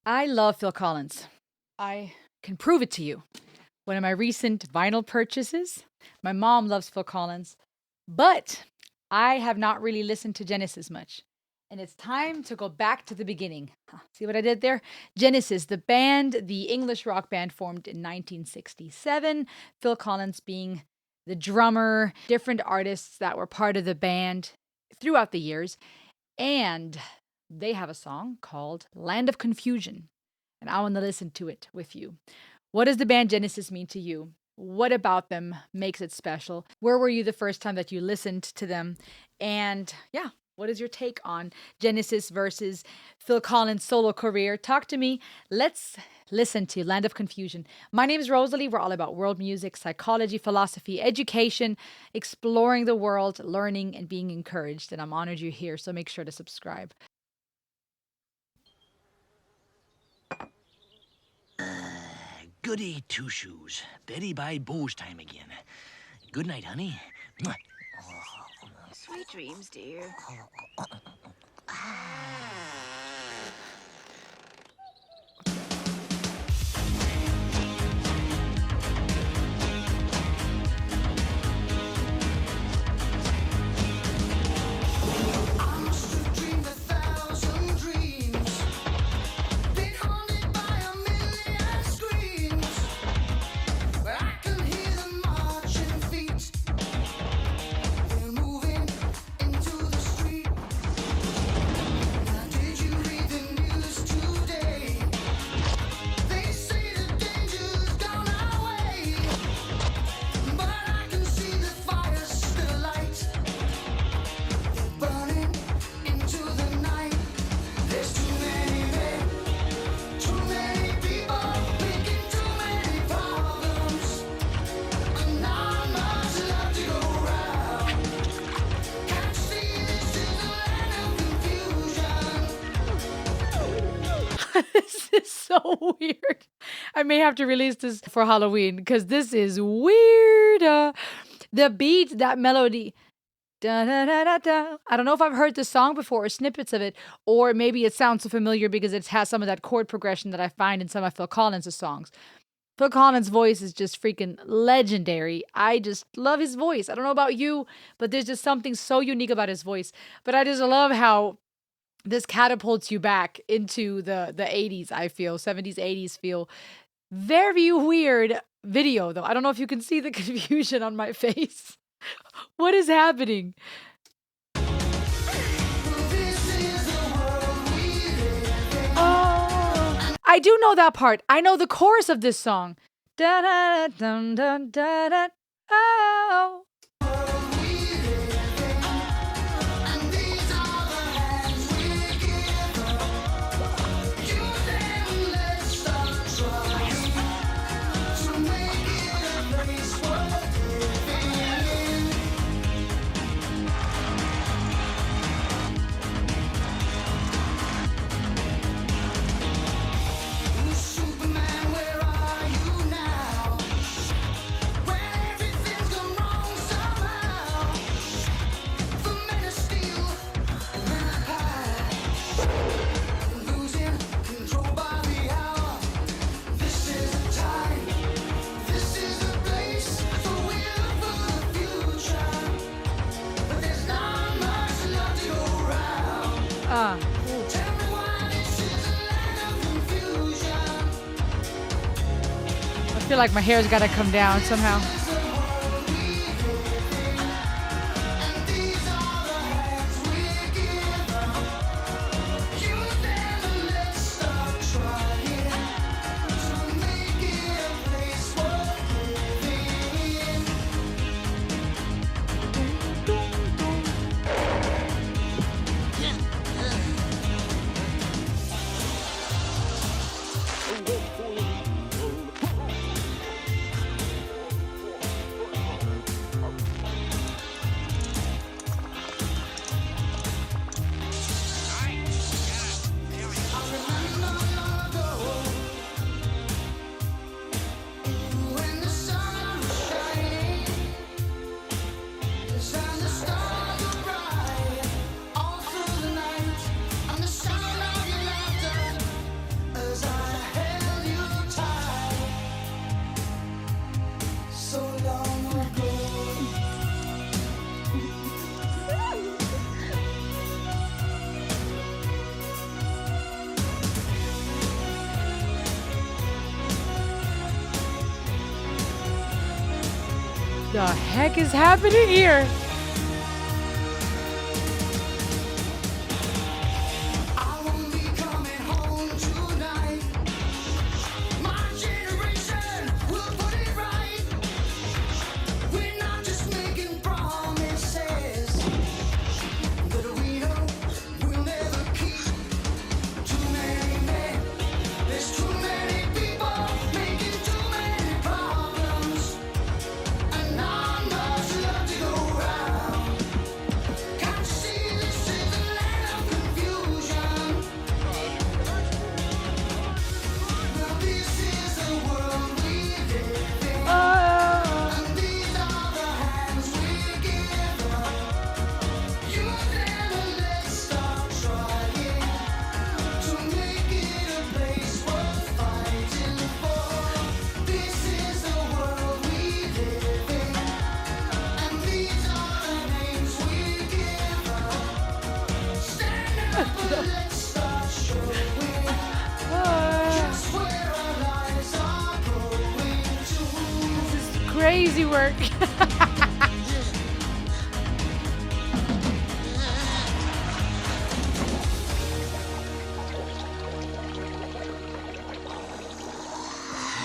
I love Phil Collins. I can prove it to you. One of my recent vinyl purchases, my mom loves Phil Collins, but I have not really listened to Genesis much. And it's time to go back to the beginning. See what I did there? Genesis, the band, the English rock band formed in 1967. Phil Collins being the drummer, different artists that were part of the band throughout the years. And they have a song called Land of Confusion. And I want to listen to it with you. What does the band Genesis mean to you? What about them makes it special? Where were you the first time that you listened to them? And yeah, what is your take on Genesis versus Phil Collins' solo career? Talk to me. Let's listen to Land of Confusion. My name is Rosalie. We're all about world music, psychology, philosophy, education, exploring the world, learning, and being encouraged. And I'm honored you're here, so make sure to subscribe. Goody two shoes. Betty by Bo's time again. Good night, honey. Mwah. Sweet dreams, dear. This is so weird. I may have to release this for Halloween because this is weird. The beat, that melody. Da, da, da, da, da. I don't know if I've heard this song before or snippets of it, or maybe it sounds so familiar because it has some of that chord progression that I find in some of Phil Collins' songs. Phil Collins' voice is just freaking legendary. I just love his voice. I don't know about you, but there's just something so unique about his voice. But I just love how this catapults you back into the 80s, I feel. 70s, 80s feel. Very weird video, though. I don't know if you can see the confusion on my face. What is happening? Oh, I do know that part. I know the chorus of this song. Da da da da da da. Oh. I feel like my hair's got to come down somehow. the heck is happening here? Crazy work.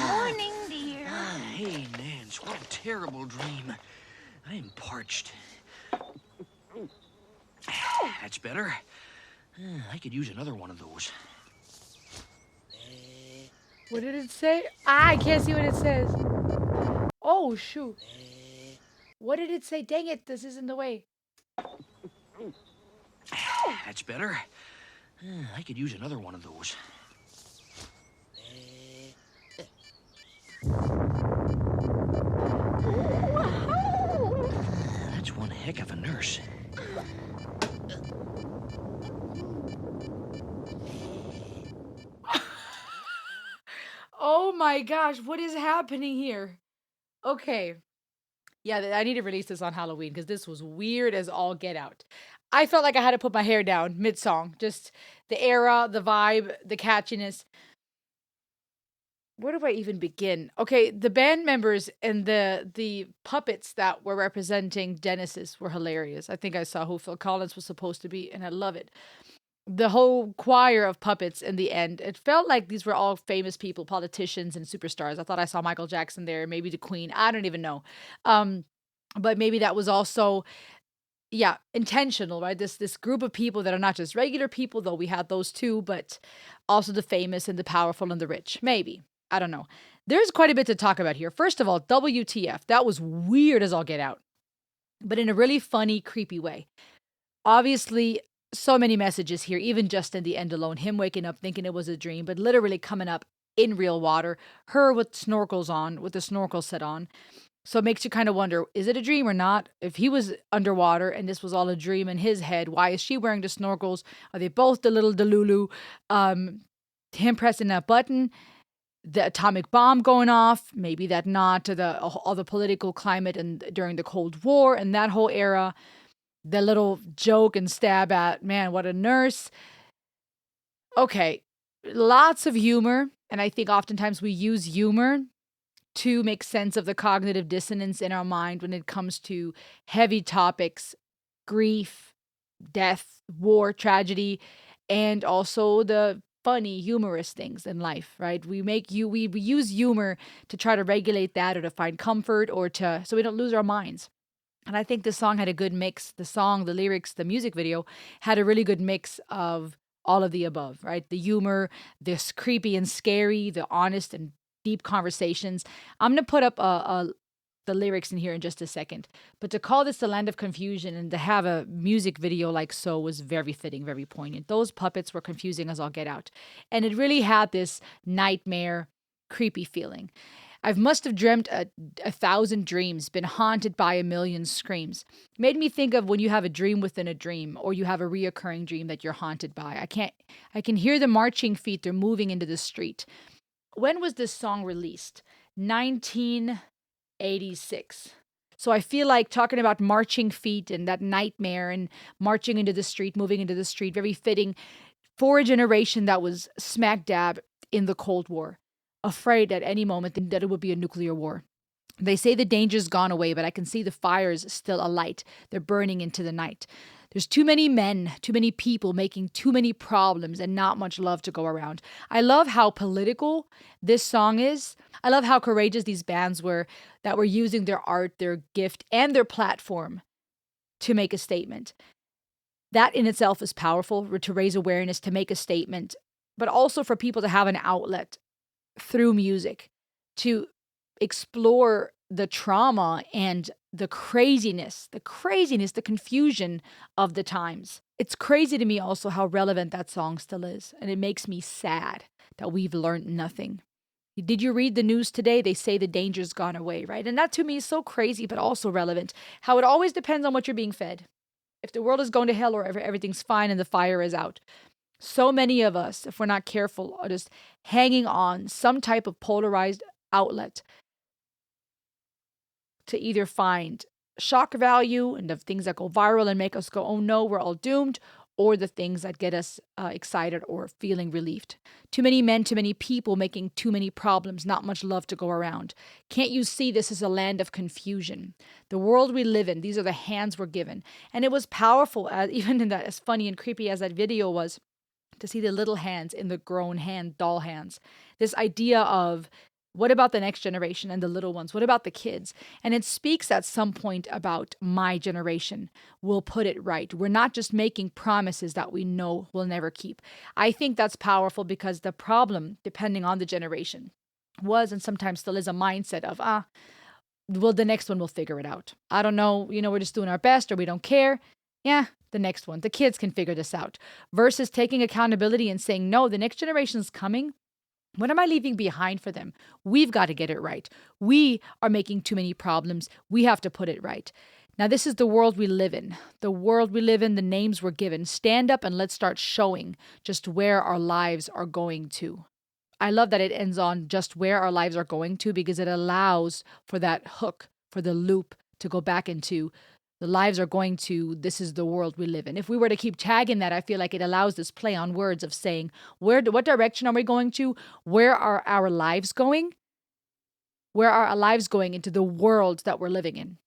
Morning, dear. Hey, Nance, what a terrible dream. I am parched. That's better. I could use another one of those. What did it say? I can't see what it says. Oh, shoot. What did it say? Dang it, this is in the way. That's better. I could use another one of those. That's one heck of a nurse. Oh my gosh, what is happening here? Okay. Yeah, I need to release this on Halloween because this was weird as all get out. I felt like I had to put my hair down mid song. Just the era, the vibe, the catchiness. Where do I even begin? Okay, the band members and the puppets that were representing Genesis were hilarious. I think I saw who Phil Collins was supposed to be, and I love it. The whole choir of puppets in the end, it felt like these were all famous people, politicians and superstars. I thought I saw Michael Jackson there, maybe the Queen. I don't even know. Um, but maybe that was also, yeah, intentional, right? This group of people that are not just regular people, though we had those too, but also the famous and the powerful and the rich. Maybe. I don't know. There's quite a bit to talk about here. First of all, WTF. That was weird as all get out, but in a really funny, creepy way. Obviously, so many messages here, even just in the end alone. Him waking up thinking it was a dream, but literally coming up in real water. Her with snorkels on, with the snorkel set on. So it makes you kind of wonder, is it a dream or not? If he was underwater and this was all a dream in his head, why is she wearing the snorkels? Are they both the little Delulu? Him pressing that button, the atomic bomb going off, maybe that not to the all the political climate and during the Cold War and that whole era. The little joke and stab at, man, what a nurse. Okay, lots of humor. And I think oftentimes we use humor to make sense of the cognitive dissonance in our mind when it comes to heavy topics, grief, death, war, tragedy, and also the funny, humorous things in life, right? We use humor to try to regulate that or to find comfort or to so we don't lose our minds. And I think the song had a good mix. The song, the lyrics, the music video had a really good mix of all of the above, right? The humor, this creepy and scary, the honest and deep conversations. I'm going to put up the lyrics in here in just a second. But to call this the land of confusion and to have a music video like so was very fitting, very poignant. Those puppets were confusing as all get out. And it really had this nightmare, creepy feeling. I must have dreamt a thousand dreams, been haunted by a million screams. Made me think of when you have a dream within a dream, or you have a reoccurring dream that you're haunted by. I can hear the marching feet. They're moving into the street. When was this song released? 1986. So I feel like talking about marching feet and that nightmare and marching into the street, moving into the street, very fitting for a generation that was smack dab in the Cold War, afraid at any moment that it would be a nuclear war. They say the danger's gone away, but I can see the fires still alight. They're burning into the night. There's too many men, too many people making too many problems and not much love to go around. I love how political this song is. I love how courageous these bands were that were using their art, their gift, and their platform to make a statement. That in itself is powerful to raise awareness, to make a statement, but also for people to have an outlet through music to explore the trauma and the craziness, the confusion of the times. It's crazy to me also how relevant that song still is. And it makes me sad that we've learned nothing. Did you read the news today? They say the danger's gone away, right? And that to me is so crazy, but also relevant. How it always depends on what you're being fed. If the world is going to hell or everything's fine and the fire is out. So many of us, if we're not careful, are just hanging on some type of polarized outlet to either find shock value and the things that go viral and make us go, oh no, we're all doomed, or the things that get us excited or feeling relieved. Too many men, too many people making too many problems, not much love to go around. Can't you see this is a land of confusion? The world we live in, these are the hands we're given. And it was powerful, even in that, as funny and creepy as that video was, to see the little hands in the grown hand, doll hands. This idea of what about the next generation and the little ones? What about the kids? And it speaks at some point about my generation. We'll put it right. We're not just making promises that we know we'll never keep. I think that's powerful because the problem, depending on the generation, was and sometimes still is a mindset of, well, the next one will figure it out. I don't know, we're just doing our best or we don't care. Yeah, the next one. The kids can figure this out. Versus taking accountability and saying, no, the next generation is coming. What am I leaving behind for them? We've got to get it right. We are making too many problems. We have to put it right. Now, this is the world we live in. The world we live in, the names we're given. Stand up and let's start showing just where our lives are going to. I love that it ends on just where our lives are going to because it allows for that hook, for the loop to go back into the lives are going to, this is the world we live in. If we were to keep tagging that, I feel like it allows this play on words of saying, what direction are we going to? Where are our lives going? Where are our lives going into the world that we're living in?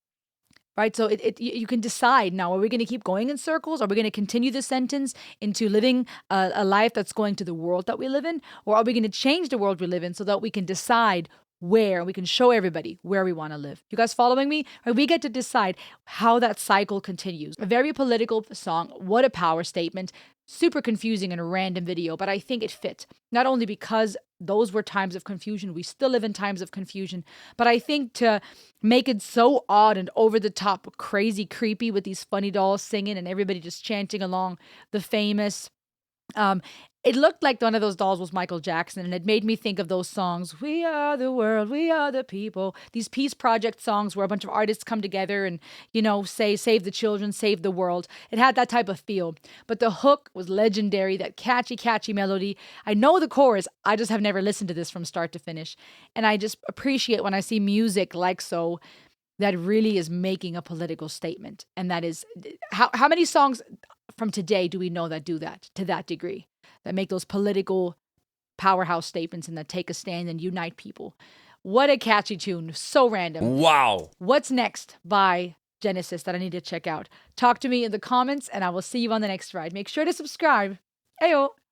Right? So you can decide now, are we going to keep going in circles? Are we going to continue the sentence into living a life that's going to the world that we live in? Or are we going to change the world we live in so that we can decide where we can show everybody where we want to live? You guys following me? Right, we get to decide how that cycle continues. A very political song. What a power statement. Super confusing and a random video, but I think it fit. Not only because those were times of confusion, we still live in times of confusion, but I think to make it so odd and over the top, crazy, creepy with these funny dolls singing and everybody just chanting along the famous it looked like one of those dolls was Michael Jackson, and it made me think of those songs, We Are the World, We Are the People, these peace project songs where a bunch of artists come together and, say, save the children, save the world. It had that type of feel. But the hook was legendary, that catchy, catchy melody. I know the chorus, I just have never listened to this from start to finish. And I just appreciate when I see music like so that really is making a political statement. And that is, how many songs from today do we know that do that to that degree? That make those political powerhouse statements and that take a stand and unite people. What a catchy tune. So random. Wow. What's next by Genesis that I need to check out? Talk to me in the comments and I will see you on the next ride. Make sure to subscribe. Ayo.